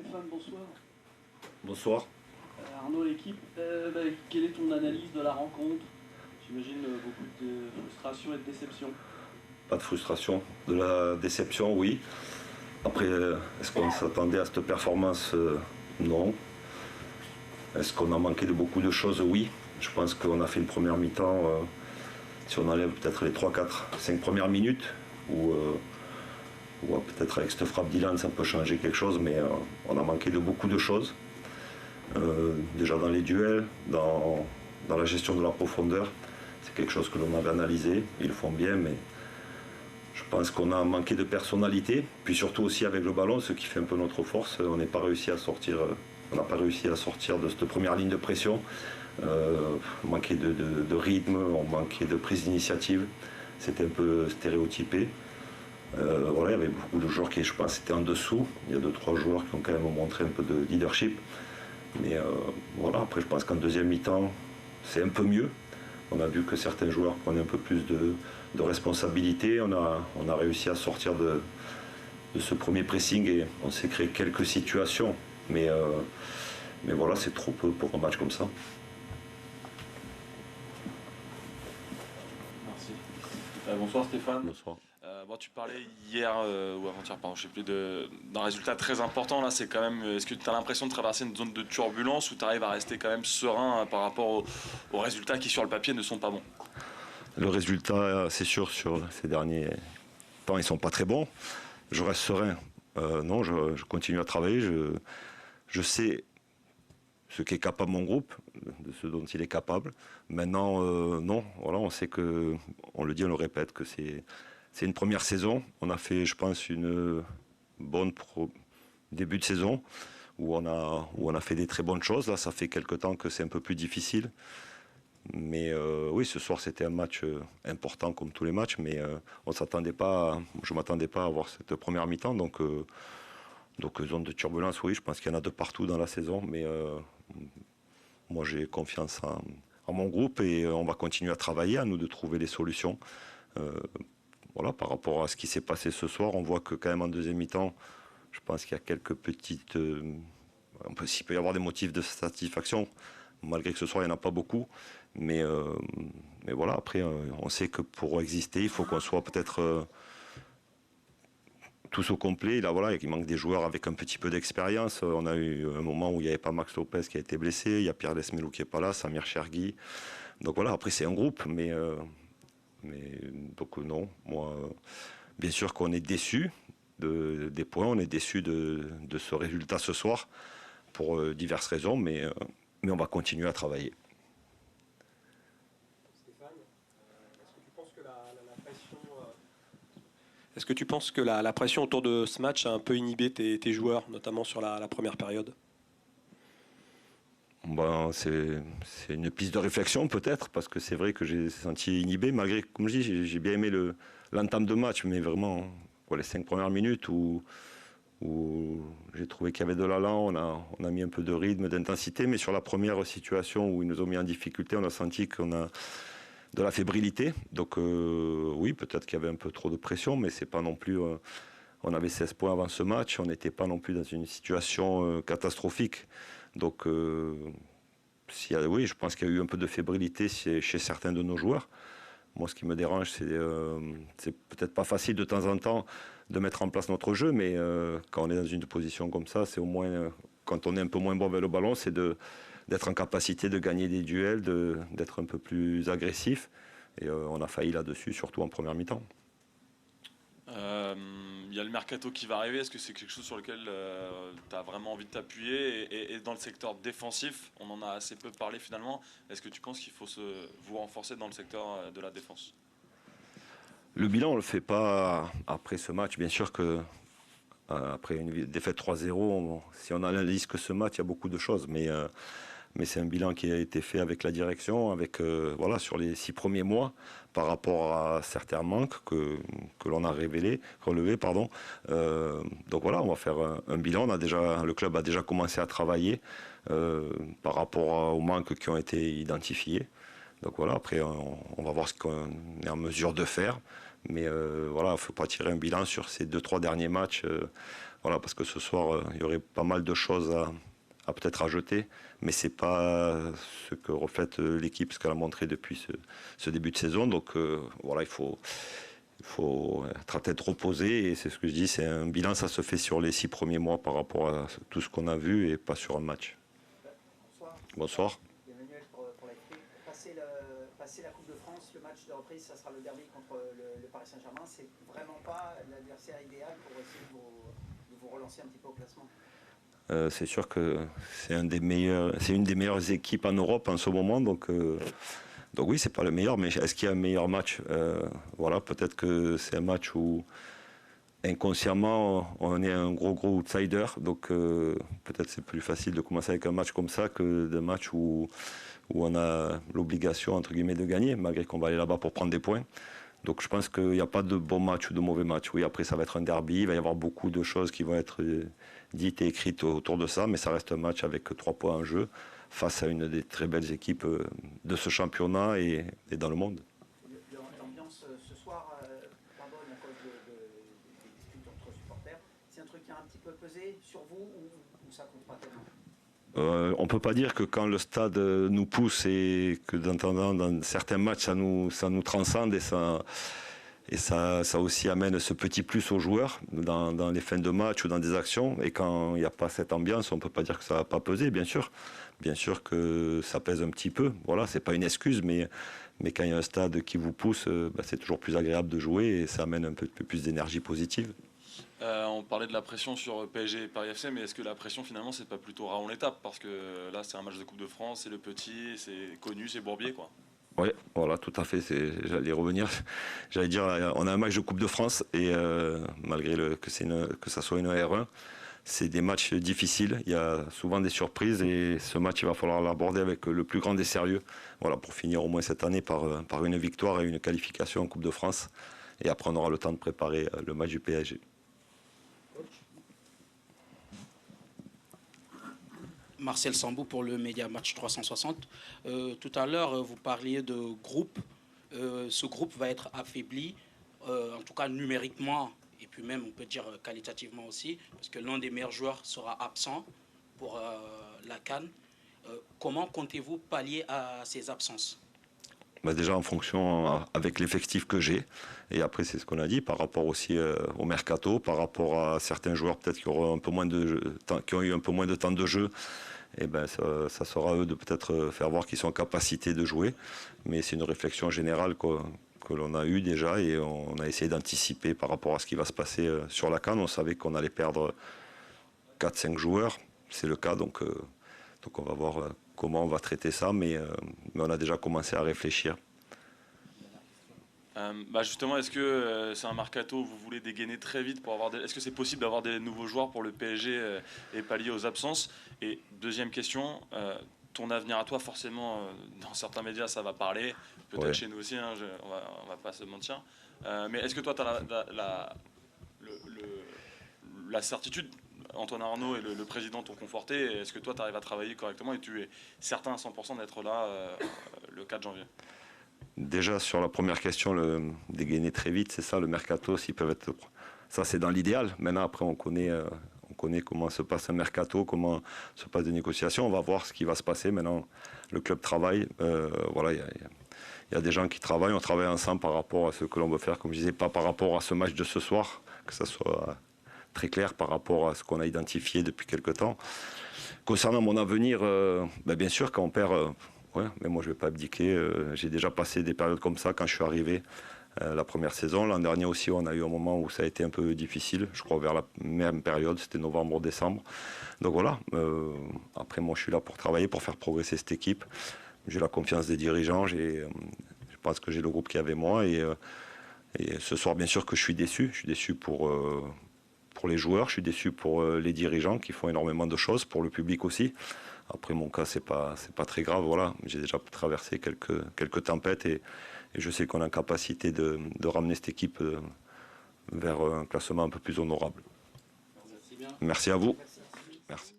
Stéphane, bonsoir. Bonsoir. Arnaud, l'équipe, quelle est ton analyse de la rencontre? J'imagine beaucoup de frustration et de déception. Pas de frustration, de la déception, oui. Après, est-ce qu'on s'attendait à cette performance? Non. Est-ce qu'on a manqué de beaucoup de choses? Oui. Je pense qu'on a fait une première mi-temps, si on enlève peut-être les 3, 4, 5 premières minutes, ou peut-être avec cette frappe d'Ilan, ça peut changer quelque chose, mais on a manqué de beaucoup de choses. Déjà dans les duels, dans la gestion de la profondeur, c'est quelque chose que l'on avait analysé, ils le font bien, mais je pense qu'on a manqué de personnalité, puis surtout aussi avec le ballon, ce qui fait un peu notre force. On n'a pas réussi à sortir de cette première ligne de pression. On manquait de rythme, on manquait de prise d'initiative. C'était un peu stéréotypé. Voilà, il y avait beaucoup de joueurs qui, je pense, étaient en dessous. Il y a 2-3 joueurs qui ont quand même montré un peu de leadership. Mais voilà, après, je pense qu'en deuxième mi-temps, c'est un peu mieux. On a vu que certains joueurs prenaient un peu plus de responsabilité. On a réussi à sortir de ce premier pressing et on s'est créé quelques situations. Mais voilà, c'est trop peu pour un match comme ça. Merci. Bonsoir Stéphane. Bonsoir. Tu parlais hier ou avant-hier, pardon, je sais plus, d'un résultat très important. Là, c'est quand même. Est-ce que tu as l'impression de traverser une zone de turbulence ou tu arrives à rester quand même serein par rapport aux résultats qui sur le papier ne sont pas bons? Le résultat, c'est sûr, sur ces derniers temps, ils sont pas très bons. Je reste serein. Non, je continue à travailler. Je sais ce qu'est capable mon groupe, de ce dont il est capable. Maintenant, non, voilà, on sait que, on le dit, on le répète, que c'est une première saison. On a fait, je pense, une bonne début de saison où on a fait des très bonnes choses. Là, ça fait quelque temps que c'est un peu plus difficile. Mais oui, ce soir, c'était un match important comme tous les matchs, mais je ne m'attendais pas à avoir cette première mi-temps. Donc, zone de turbulence, oui, je pense qu'il y en a de partout dans la saison. Mais moi, j'ai confiance en mon groupe et on va continuer à travailler, à nous de trouver les solutions. Voilà, par rapport à ce qui s'est passé ce soir, on voit que quand même en deuxième mi-temps, je pense qu'il y a quelques petites... s'il peut y avoir des motifs de satisfaction, malgré que ce soir, il n'y en a pas beaucoup. Mais voilà, après, on sait que pour exister, il faut qu'on soit peut-être tous au complet. Là, voilà, il manque des joueurs avec un petit peu d'expérience. On a eu un moment où il n'y avait pas Max Lopez qui a été blessé, il y a Pierre Lesmelou qui n'est pas là, Samir Chergui. Donc voilà, après, c'est un groupe, mais donc non, moi, bien sûr qu'on est déçu des points, on est déçu de ce résultat ce soir pour diverses raisons, mais on va continuer à travailler. Stéphane, est-ce que tu penses que la pression autour de ce match a un peu inhibé tes joueurs, notamment sur la première période? C'est une piste de réflexion peut-être, parce que c'est vrai que j'ai senti inhibé, malgré, comme je dis, j'ai bien aimé l'entame de match, mais vraiment, les 5 premières minutes où j'ai trouvé qu'il y avait de l'allant, on a mis un peu de rythme, d'intensité, mais sur la première situation où ils nous ont mis en difficulté, on a senti qu'on a de la fébrilité. Donc oui, peut-être qu'il y avait un peu trop de pression, mais c'est pas non plus... on avait 16 points avant ce match, on n'était pas non plus dans une situation catastrophique. Donc oui, je pense qu'il y a eu un peu de fébrilité chez certains de nos joueurs. Moi, ce qui me dérange, c'est peut-être pas facile de temps en temps de mettre en place notre jeu, mais quand on est dans une position comme ça, c'est au moins, quand on est un peu moins bon avec le ballon, c'est d'être en capacité de gagner des duels, d'être un peu plus agressif. Et on a failli là-dessus, surtout en première mi-temps. Il y a le mercato qui va arriver. Est-ce que c'est quelque chose sur lequel tu as vraiment envie de t'appuyer et dans le secteur défensif, on en a assez peu parlé finalement. Est-ce que tu penses qu'il faut vous renforcer dans le secteur de la défense? Le bilan, on ne le fait pas après ce match. Bien sûr que après une défaite 3-0, si on analyse que ce match, il y a beaucoup de choses. Mais c'est un bilan qui a été fait avec la direction, sur les 6 premiers mois, par rapport à certains manques que l'on a relevés. Donc voilà, on va faire un bilan. Le club a déjà commencé à travailler par rapport aux manques qui ont été identifiés. Donc voilà, après on va voir ce qu'on est en mesure de faire. Mais voilà, il ne faut pas tirer un bilan sur ces 2-3 derniers matchs. Voilà, parce que ce soir, il y aurait pas mal de choses à peut-être ajouter, mais ce n'est pas ce que reflète l'équipe, ce qu'elle a montré depuis ce début de saison. Donc voilà, il faut être à tête reposée, et c'est ce que je dis, c'est un bilan, ça se fait sur les 6 premiers mois par rapport à tout ce qu'on a vu et pas sur un match. Bonsoir. Bonsoir. Emmanuel pour l'AFP. Passer la Coupe de France, le match de reprise, ça sera le derby contre le Paris Saint-Germain. C'est vraiment pas l'adversaire idéal pour essayer de vous relancer un petit peu au classement. C'est sûr que c'est une des meilleures équipes en Europe en ce moment, donc oui, c'est pas le meilleur, mais est-ce qu'il y a un meilleur match? Voilà, peut-être que c'est un match où inconsciemment on est un gros outsider, donc peut-être c'est plus facile de commencer avec un match comme ça que de match où on a l'obligation entre guillemets de gagner, malgré qu'on va aller là-bas pour prendre des points. Donc je pense qu'il n'y a pas de bon match ou de mauvais match. Oui, après ça va être un derby, il va y avoir beaucoup de choses qui vont être dites et écrites autour de ça, mais ça reste un match avec 3 points en jeu face à une des très belles équipes de ce championnat et dans le monde. L'ambiance ce soir, pardonne à cause des disputes entre supporters, c'est un truc qui a un petit peu pesé sur vous ou ça compte pas tellement? On ne peut pas dire que quand le stade nous pousse et que dans certains matchs ça nous transcende et ça aussi amène ce petit plus aux joueurs dans les fins de match ou dans des actions, et quand il n'y a pas cette ambiance, on ne peut pas dire que ça va pas peser, bien sûr que ça pèse un petit peu, voilà, c'est pas une excuse, mais quand il y a un stade qui vous pousse, c'est toujours plus agréable de jouer et ça amène un peu plus d'énergie positive. On parlait de la pression sur PSG et Paris FC, mais est-ce que la pression finalement c'est pas plutôt Raon l'étape? Parce que là c'est un match de Coupe de France, c'est le petit, c'est connu, c'est Bourbier quoi. Oui, voilà, tout à fait. J'allais revenir. J'allais dire, on a un match de Coupe de France et malgré que ça soit une R1, c'est des matchs difficiles. Il y a souvent des surprises et ce match, il va falloir l'aborder avec le plus grand des sérieux. Voilà, pour finir au moins cette année par une victoire et une qualification en Coupe de France. Et après, on aura le temps de préparer le match du PSG. Marcel Sambou pour le Média Match 360. Tout à l'heure, vous parliez de groupe. Ce groupe va être affaibli, en tout cas numériquement, et puis même, on peut dire qualitativement aussi, parce que l'un des meilleurs joueurs sera absent pour la CAN. Comment comptez-vous pallier à ces absences? Déjà en fonction avec l'effectif que j'ai, et après c'est ce qu'on a dit par rapport aussi au mercato, par rapport à certains joueurs peut-être qui ont eu un peu moins de temps de jeu, et ça sera à eux de peut-être faire voir qu'ils sont en capacité de jouer, mais c'est une réflexion générale que l'on a eue déjà et on a essayé d'anticiper par rapport à ce qui va se passer sur la CAN. On savait qu'on allait perdre 4-5 joueurs, c'est le cas, donc on va voir comment on va traiter ça, mais on a déjà commencé à réfléchir. Justement, est-ce que c'est un mercato, vous voulez dégainer très vite pour avoir est-ce que c'est possible d'avoir des nouveaux joueurs pour le PSG et pallier aux absences? Et deuxième question, ton avenir à toi, forcément, dans certains médias, ça va parler, peut-être chez nous aussi, hein, on va pas se mentir. Mais est-ce que toi, tu as la certitude, Antoine Arnaud et le président t'ont conforté, est-ce que toi, tu arrives à travailler correctement et tu es certain à 100% d'être là le 4 janvier? Déjà sur la première question, le dégainer très vite, c'est ça, le mercato, s'ils peuvent être... Ça, c'est dans l'idéal. Maintenant, après, on connaît comment se passe un mercato, comment se passent des négociations. On va voir ce qui va se passer. Maintenant, le club travaille. Voilà, il y a des gens qui travaillent. On travaille ensemble par rapport à ce que l'on veut faire. Comme je disais, pas par rapport à ce match de ce soir, que ça soit très clair par rapport à ce qu'on a identifié depuis quelque temps. Concernant mon avenir, bien sûr, quand on perd... Ouais, mais moi je ne vais pas abdiquer. J'ai déjà passé des périodes comme ça quand je suis arrivé la première saison. L'an dernier aussi, on a eu un moment où ça a été un peu difficile. Je crois vers la même période, c'était novembre-décembre. Donc voilà, après moi je suis là pour travailler, pour faire progresser cette équipe. J'ai la confiance des dirigeants, je pense que j'ai le groupe qui est avec moi. Et ce soir, bien sûr que je suis déçu. Je suis déçu pour les joueurs, je suis déçu pour les dirigeants qui font énormément de choses, pour le public aussi. Après, mon cas, c'est pas très grave. Voilà, j'ai déjà traversé quelques tempêtes et je sais qu'on a la capacité de ramener cette équipe vers un classement un peu plus honorable. Merci à vous. Merci.